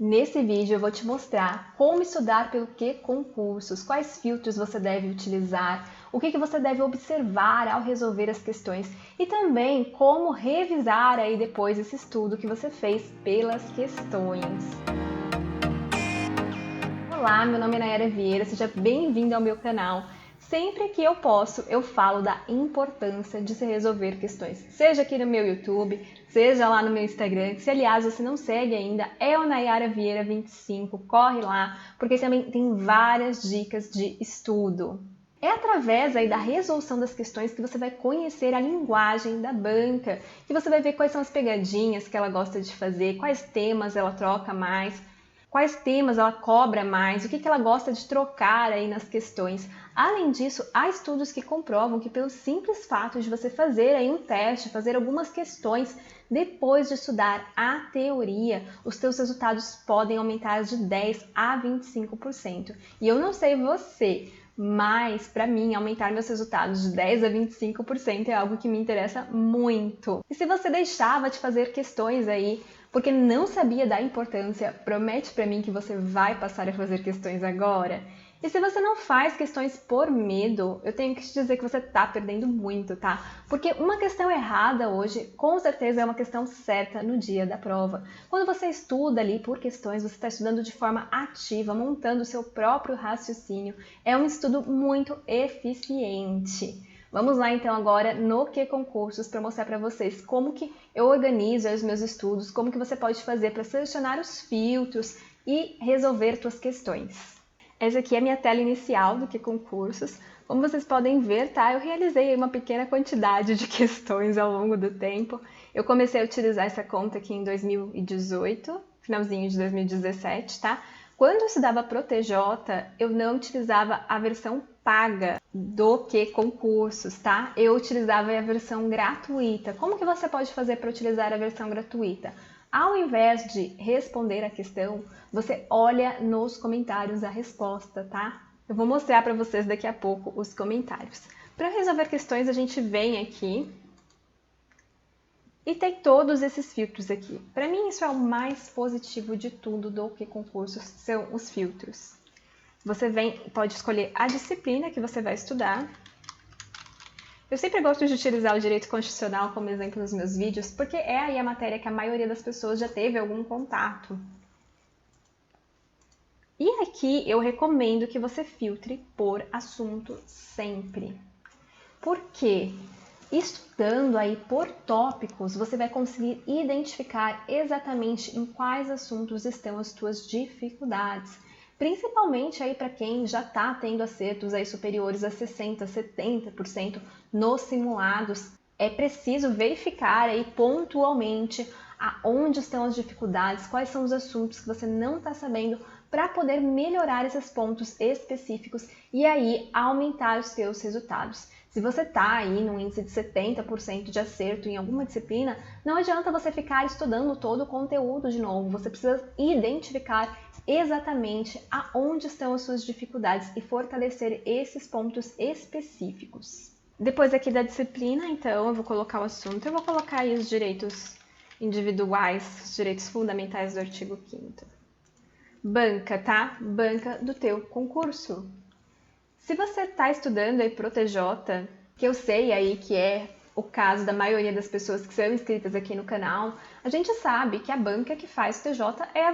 Nesse vídeo eu vou te mostrar como estudar pelo Q concursos, quais filtros você deve utilizar, o que você deve observar ao resolver as questões e também como revisar aí depois esse estudo que você fez pelas questões. Olá, meu nome é Nayara Vieira, seja bem-vindo ao meu canal. Sempre que eu posso, eu falo da importância de se resolver questões, seja aqui no meu YouTube, seja lá no meu Instagram, que se aliás você não segue ainda, é o Nayara Vieira 25, corre lá, porque também tem várias dicas de estudo. É através aí da resolução das questões que você vai conhecer a linguagem da banca, que você vai ver quais são as pegadinhas que ela gosta de fazer, quais temas ela troca mais, quais temas ela cobra mais, o que ela gosta de trocar aí nas questões. Além disso, há estudos que comprovam que pelo simples fato de você fazer aí um teste, fazer algumas questões, depois de estudar a teoria, os seus resultados podem aumentar de 10 a 25%. E eu não sei você, mas para mim aumentar meus resultados de 10 a 25% é algo que me interessa muito. E se você deixava de fazer questões aí porque não sabia da importância, promete para mim que você vai passar a fazer questões agora? E se você não faz questões por medo, eu tenho que te dizer que você está perdendo muito, tá? Porque uma questão errada hoje, com certeza é uma questão certa no dia da prova. Quando você estuda ali por questões, você está estudando de forma ativa, montando o seu próprio raciocínio. É um estudo muito eficiente. Vamos lá então agora no Q Concursos para mostrar para vocês como que eu organizo os meus estudos, como que você pode fazer para selecionar os filtros e resolver suas questões. Essa aqui é a minha tela inicial do Q Concursos. Como vocês podem ver, tá? Eu realizei uma pequena quantidade de questões ao longo do tempo. Eu comecei a utilizar essa conta aqui em 2018, finalzinho de 2017, tá? Quando eu estudava pro TJ, eu não utilizava a versão paga do Q Concursos, tá? Eu utilizava a versão gratuita. Como que você pode fazer para utilizar a versão gratuita? Ao invés de responder a questão, você olha nos comentários a resposta, tá? Eu vou mostrar para vocês daqui a pouco os comentários. Para resolver questões, a gente vem aqui e tem todos esses filtros aqui. Para mim, isso é o mais positivo de tudo do Q Concursos, são os filtros. Você pode escolher a disciplina que você vai estudar. Eu sempre gosto de utilizar o direito constitucional como exemplo nos meus vídeos, porque é aí a matéria que a maioria das pessoas já teve algum contato. E aqui eu recomendo que você filtre por assunto sempre. Por quê? Estudando aí por tópicos, você vai conseguir identificar exatamente em quais assuntos estão as suas dificuldades. Principalmente aí para quem já está tendo acertos aí superiores a 60%, 70% nos simulados. É preciso verificar aí pontualmente aonde estão as dificuldades, quais são os assuntos que você não está sabendo, para poder melhorar esses pontos específicos e aí aumentar os seus resultados. Se você está aí num índice de 70% de acerto em alguma disciplina, não adianta você ficar estudando todo o conteúdo de novo, você precisa identificar exatamente aonde estão as suas dificuldades e fortalecer esses pontos específicos. Depois aqui da disciplina, então, eu vou colocar o assunto, eu vou colocar aí os direitos individuais, os direitos fundamentais do artigo 5º. Banca, tá? Banca do teu concurso. Se você está estudando aí pro TJ, que eu sei aí que é o caso da maioria das pessoas que são inscritas aqui no canal, a gente sabe que a banca que faz o TJ é a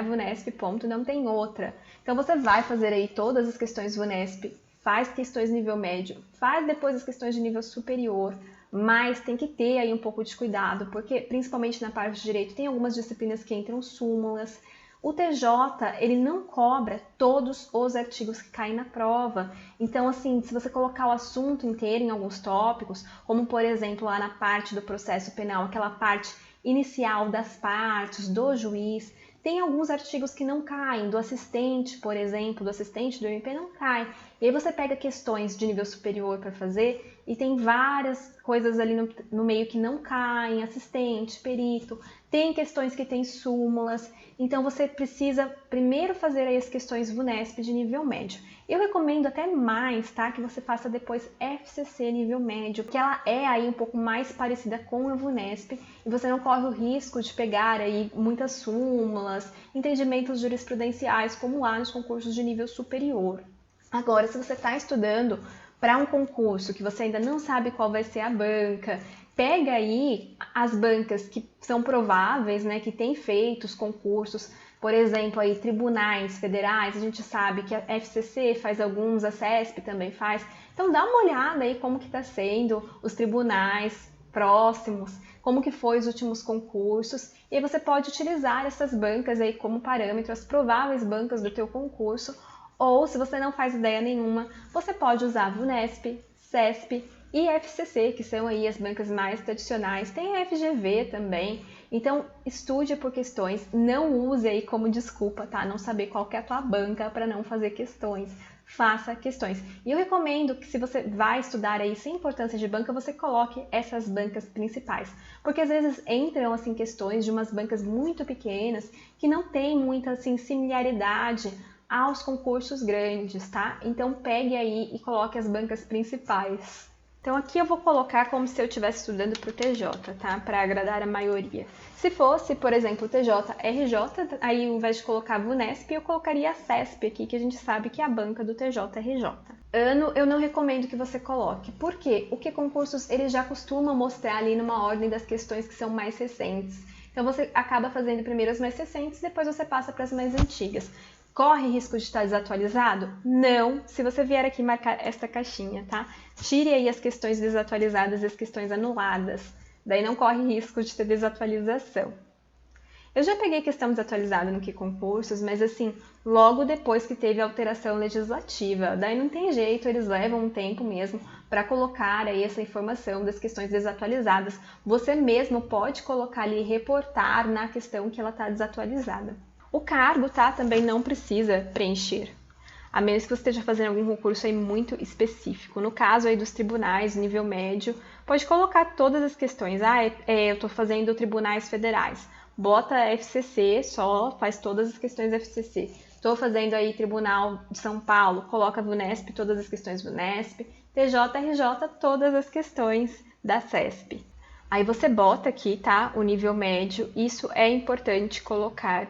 VUNESP, ponto, não tem outra. Então você vai fazer aí todas as questões VUNESP, faz questões nível médio, faz depois as questões de nível superior, mas tem que ter aí um pouco de cuidado, porque principalmente na parte de direito tem algumas disciplinas que entram súmulas. O TJ, ele não cobra todos os artigos que caem na prova. Então, assim, se você colocar o assunto inteiro em alguns tópicos, como por exemplo lá na parte do processo penal, aquela parte inicial das partes, do juiz, tem alguns artigos que não caem, do assistente, por exemplo, do assistente do MP não cai. E aí você pega questões de nível superior para fazer e tem várias coisas ali no meio que não caem, assistente, perito. tem questões que tem súmulas, então você precisa primeiro fazer aí as questões VUNESP de nível médio. Eu recomendo até mais, tá, que você faça depois FCC nível médio, porque ela é aí um pouco mais parecida com a VUNESP e você não corre o risco de pegar aí muitas súmulas, entendimentos jurisprudenciais como lá nos concursos de nível superior. Agora, se você está estudando para um concurso que você ainda não sabe qual vai ser a banca, pega aí as bancas que são prováveis, né, que têm feito os concursos, por exemplo, aí tribunais federais, a gente sabe que a FCC faz alguns, a CESP também faz. Então dá uma olhada aí como que está sendo os tribunais próximos, como que foi os últimos concursos, e aí você pode utilizar essas bancas aí como parâmetro, as prováveis bancas do teu concurso, ou se você não faz ideia nenhuma, você pode usar VUNESP, CESP e FCC, que são aí as bancas mais tradicionais. Tem a FGV também. Então, estude por questões, não use aí como desculpa, tá? Não saber qual que é a tua banca para não fazer questões. Faça questões. E eu recomendo que se você vai estudar aí sem importância de banca, você coloque essas bancas principais. Porque às vezes entram assim questões de umas bancas muito pequenas que não tem muita assim similaridade aos concursos grandes, tá? Então pegue aí e coloque as bancas principais. Então aqui eu vou colocar como se eu estivesse estudando para o TJ, tá? Para agradar a maioria. Se fosse, por exemplo, o TJ, RJ, aí ao invés de colocar VUNESP, eu colocaria a CESP aqui, que a gente sabe que é a banca do TJ, RJ. Ano eu não recomendo que você coloque. Por quê? Porque concursos eles já costumam mostrar ali numa ordem das questões que são mais recentes. Então você acaba fazendo primeiro as mais recentes, depois você passa para as mais antigas. Corre risco de estar desatualizado? Não, se você vier aqui marcar esta caixinha, tá? Tire aí as questões desatualizadas e as questões anuladas. Daí não corre risco de ter desatualização. Eu já peguei questão desatualizada no que concursos, mas assim, logo depois que teve alteração legislativa. Daí não tem jeito, eles levam um tempo mesmo para colocar aí essa informação das questões desatualizadas. Você mesmo pode colocar ali, reportar na questão que ela está desatualizada. O cargo, tá, também não precisa preencher, a menos que você esteja fazendo algum concurso aí muito específico. No caso aí dos tribunais, nível médio, pode colocar todas as questões. Eu estou fazendo tribunais federais. Bota FCC, só faz todas as questões FCC. Estou fazendo aí Tribunal de São Paulo, coloca VUNESP, todas as questões VUNESP. TJ, RJ, todas as questões da CESP. Aí você bota aqui, tá, o nível médio. Isso é importante colocar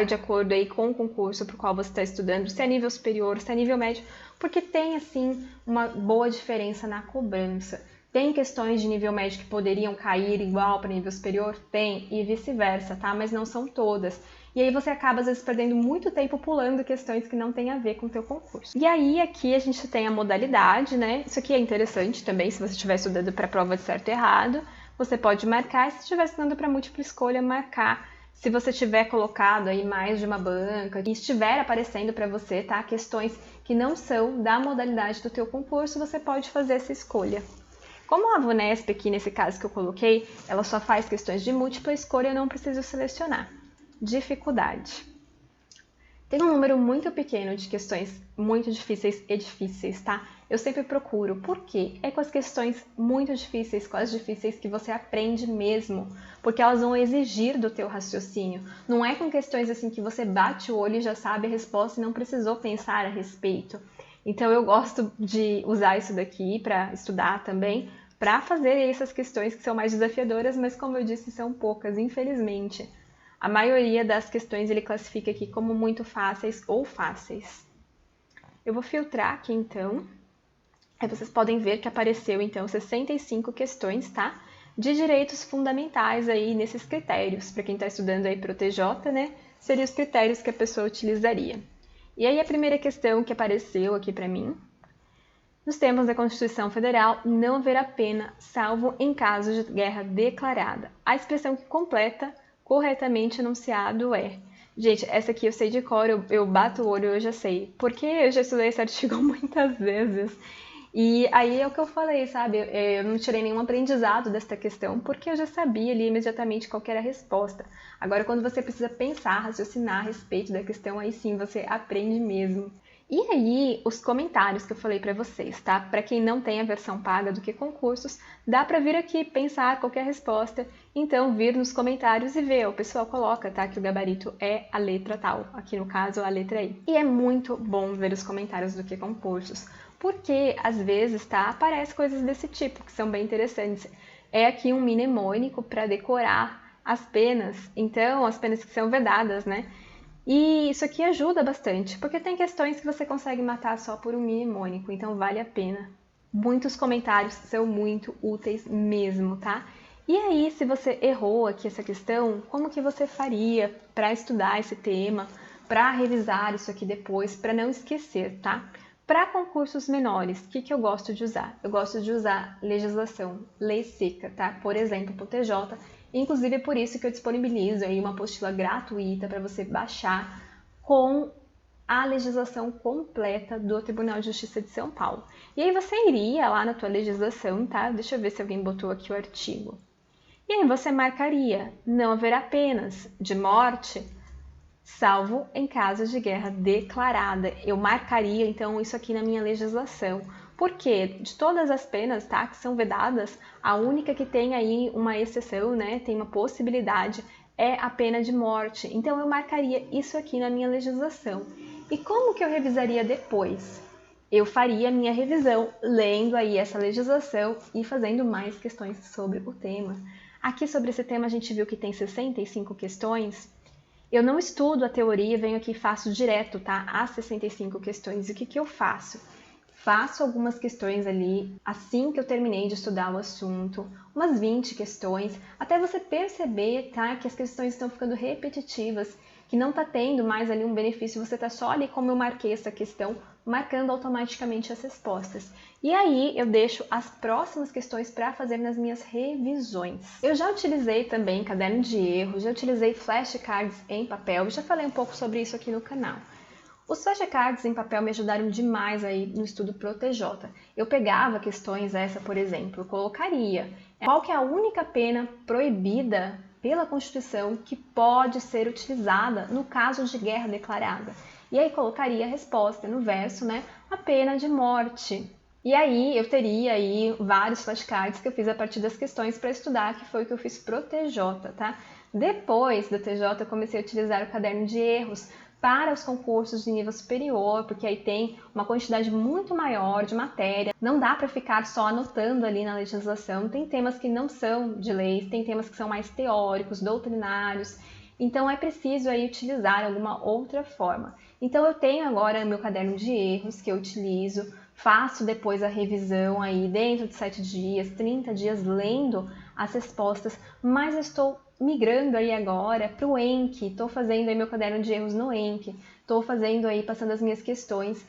de acordo aí com o concurso para o qual você está estudando, se é nível superior, se é nível médio, porque tem assim uma boa diferença na cobrança. Tem questões de nível médio que poderiam cair igual para nível superior? Tem, e vice-versa, tá? Mas não são todas. E aí você acaba, às vezes, perdendo muito tempo pulando questões que não têm a ver com o teu concurso. E aí, aqui a gente tem a modalidade, né? Isso aqui é interessante também, se você estiver estudando para a prova de certo e errado, você pode marcar, e se estiver estudando para múltipla escolha, marcar. Se você tiver colocado aí mais de uma banca e estiver aparecendo para você, tá, questões que não são da modalidade do teu concurso, você pode fazer essa escolha. Como a VUNESP aqui, nesse caso que eu coloquei, ela só faz questões de múltipla escolha, eu não preciso selecionar. Dificuldade. Tem um número muito pequeno de questões muito difíceis e difíceis, tá? Eu sempre procuro. Por quê? É com as questões muito difíceis, com as difíceis que você aprende mesmo, porque elas vão exigir do teu raciocínio. Não é com questões assim que você bate o olho e já sabe a resposta e não precisou pensar a respeito. Então eu gosto de usar isso daqui para estudar também, para fazer essas questões que são mais desafiadoras, mas como eu disse, são poucas, infelizmente. A maioria das questões ele classifica aqui como muito fáceis ou fáceis. Eu vou filtrar aqui então. Aí vocês podem ver que apareceu então 65 questões, tá? De direitos fundamentais aí nesses critérios. Para quem está estudando aí para o TJ, né? Seriam os critérios que a pessoa utilizaria. E aí a primeira questão que apareceu aqui para mim. Nos termos da Constituição Federal, não haverá pena, salvo em caso de guerra declarada. A expressão que completa corretamente enunciado é... Gente, essa aqui eu sei de cor, eu bato o olho, eu já sei. Porque eu já estudei esse artigo muitas vezes. E aí é o que eu falei, sabe? Eu não tirei nenhum aprendizado desta questão, porque eu já sabia ali imediatamente qual que era a resposta. Agora, quando você precisa pensar, raciocinar a respeito da questão, aí sim você aprende mesmo. E aí, os comentários que eu falei para vocês, tá? Para quem não tem a versão paga do Que Concursos, dá para vir aqui pensar qualquer resposta, então vir nos comentários e ver. O pessoal coloca, tá? Que o gabarito é a letra tal, aqui no caso a letra I. E é muito bom ver os comentários do Que Concursos, porque às vezes, tá? Aparece coisas desse tipo, que são bem interessantes. É aqui um mnemônico para decorar as penas, então as penas que são vedadas, né? E isso aqui ajuda bastante, porque tem questões que você consegue matar só por um mnemônico, então vale a pena. Muitos comentários são muito úteis mesmo, tá? E aí, se você errou aqui essa questão, como que você faria para estudar esse tema, para revisar isso aqui depois, para não esquecer, tá? Para concursos menores, o que eu gosto de usar? Eu gosto de usar legislação, lei seca, tá? Por exemplo, para o TJ. Inclusive é por isso que eu disponibilizo aí uma apostila gratuita para você baixar com a legislação completa do Tribunal de Justiça de São Paulo. E aí você iria lá na tua legislação, tá? Deixa eu ver se alguém botou aqui o artigo. E aí você marcaria: não haverá penas de morte, salvo em caso de guerra declarada. Eu marcaria, então, isso aqui na minha legislação. Porque de todas as penas, tá, que são vedadas, a única que tem aí uma exceção, né, tem uma possibilidade, é a pena de morte. Então, eu marcaria isso aqui na minha legislação. E como que eu revisaria depois? Eu faria a minha revisão lendo aí essa legislação e fazendo mais questões sobre o tema. Aqui sobre esse tema a gente viu que tem 65 questões. Eu não estudo a teoria, venho aqui e faço direto, tá? As 65 questões. E o que eu faço? Faço algumas questões ali assim que eu terminei de estudar o assunto, umas 20 questões, até você perceber, tá, que as questões estão ficando repetitivas, que não está tendo mais ali um benefício, você está só ali como eu marquei essa questão, marcando automaticamente as respostas. E aí eu deixo as próximas questões para fazer nas minhas revisões. Eu já utilizei também caderno de erros, já utilizei flashcards em papel, já falei um pouco sobre isso aqui no canal. Os flashcards em papel me ajudaram demais aí no estudo pro TJ. Eu pegava questões essa, por exemplo, colocaria qual que é a única pena proibida pela Constituição que pode ser utilizada no caso de guerra declarada. E aí colocaria a resposta no verso, né, a pena de morte. E aí eu teria aí vários flashcards que eu fiz a partir das questões para estudar, que foi o que eu fiz pro TJ, tá? Depois do TJ eu comecei a utilizar o caderno de erros para os concursos de nível superior, porque aí tem uma quantidade muito maior de matéria. Não dá para ficar só anotando ali na legislação. Tem temas que não são de leis, tem temas que são mais teóricos, doutrinários. Então é preciso aí utilizar alguma outra forma. Então eu tenho agora meu caderno de erros que eu utilizo, faço depois a revisão aí dentro de 7 dias, 30 dias lendo as respostas, mas eu estou migrando aí agora para o Enki, estou fazendo aí meu caderno de erros no Enki, estou fazendo aí, passando as minhas questões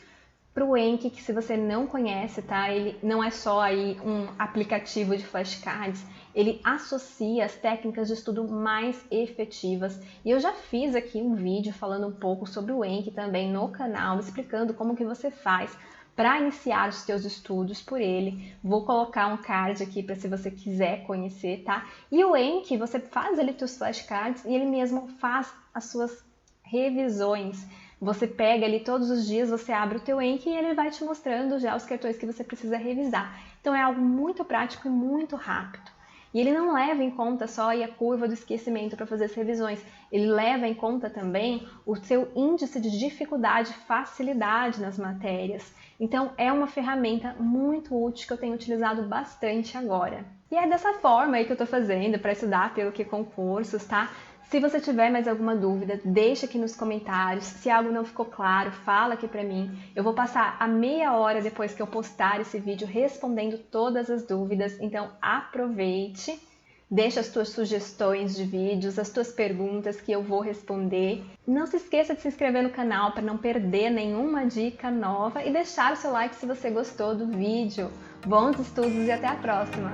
para o Enki, que se você não conhece, tá? Ele não é só aí um aplicativo de flashcards, ele associa as técnicas de estudo mais efetivas. E eu já fiz aqui um vídeo falando um pouco sobre o Enki também no canal, explicando como que você faz para iniciar os seus estudos por ele. Vou colocar um card aqui para se você quiser conhecer, tá? E o Enki, você faz ali seus flashcards e ele mesmo faz as suas revisões. Você pega ali todos os dias, você abre o teu Enki e ele vai te mostrando já os cartões que você precisa revisar. Então é algo muito prático e muito rápido. E ele não leva em conta só a curva do esquecimento para fazer as revisões, ele leva em conta também o seu índice de dificuldade, facilidade nas matérias. Então é uma ferramenta muito útil que eu tenho utilizado bastante agora. E é dessa forma aí que eu estou fazendo para estudar pelo Que Concursos, tá? Se você tiver mais alguma dúvida, deixa aqui nos comentários. Se algo não ficou claro, fala aqui pra mim. Eu vou passar a meia hora depois que eu postar esse vídeo respondendo todas as dúvidas. Então aproveite, deixa as tuas sugestões de vídeos, as tuas perguntas que eu vou responder. Não se esqueça de se inscrever no canal para não perder nenhuma dica nova e deixar o seu like se você gostou do vídeo. Bons estudos e até a próxima!